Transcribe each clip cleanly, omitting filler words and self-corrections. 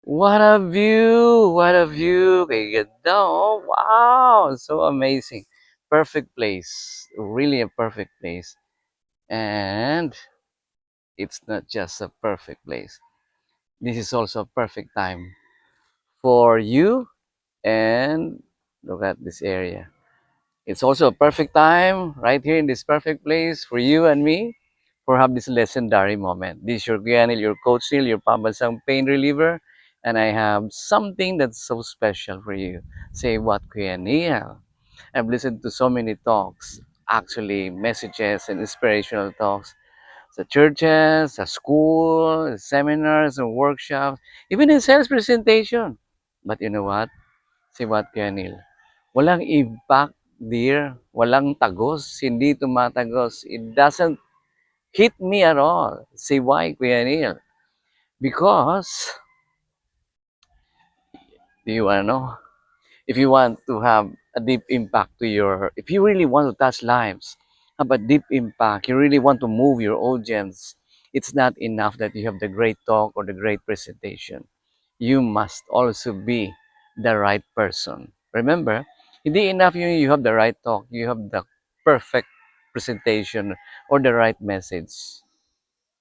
What a view! What a view! Kay ganda, oh, wow! So amazing. Perfect place. Really a perfect place. And it's not just a perfect place. This is also a perfect time for you and look at this area. It's also a perfect time right here in this perfect place for you and me for have this legendary moment. This is your Guyanil, your coach Neil, your pambansang pain reliever, and I have something that's so special for you. Say what, Kuya Neil? I've listened to so many talks, actually messages and inspirational talks sa churches, sa school, seminars and workshops, even in sales presentation. But you know what? Say what, Kuya Neil? Walang impact, dear. Walang tagos. Hindi tumatagos. It doesn't hit me at all. Say why, Kuya Neil? Because, do you want to know? If you want to have a deep impact to your, if you really want to touch lives, have a deep impact, you really want to move your audience, it's not enough that you have the great talk or the great presentation. You must also be the right person. Remember, hindi enough you have the right talk, you have the perfect presentation or the right message.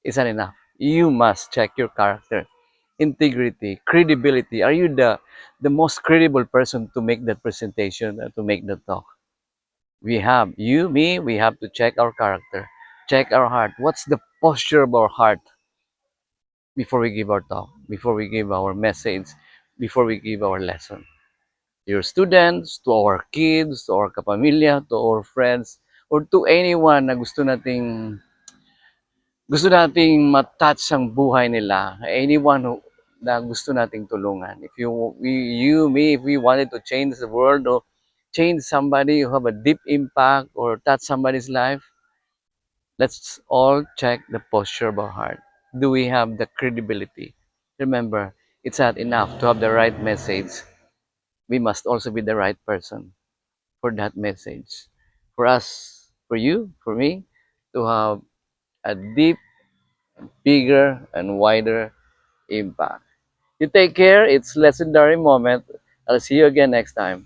It's not enough. You must check your character, integrity, credibility. Are you the most credible person to make that presentation, to make the talk? We have you, me. We have to check our character, check our heart. What's the posture of our heart before we give our talk, before we give our message, before we give our lesson? To your students, to our kids, to our kapamilya, to our friends, or to anyone na gusto nating ma-touch ang buhay nila, anyone who na gusto nating tulungan. If me, if we wanted to change the world or change somebody who have a deep impact or touch somebody's life, let's all check the posture of our heart. Do we have the credibility? Remember, it's not enough to have the right message. We must also be the right person for that message. For us, for you, for me, to have a deep, bigger, and wider impact. You take care. It's legendary moment. I'll see you again next time.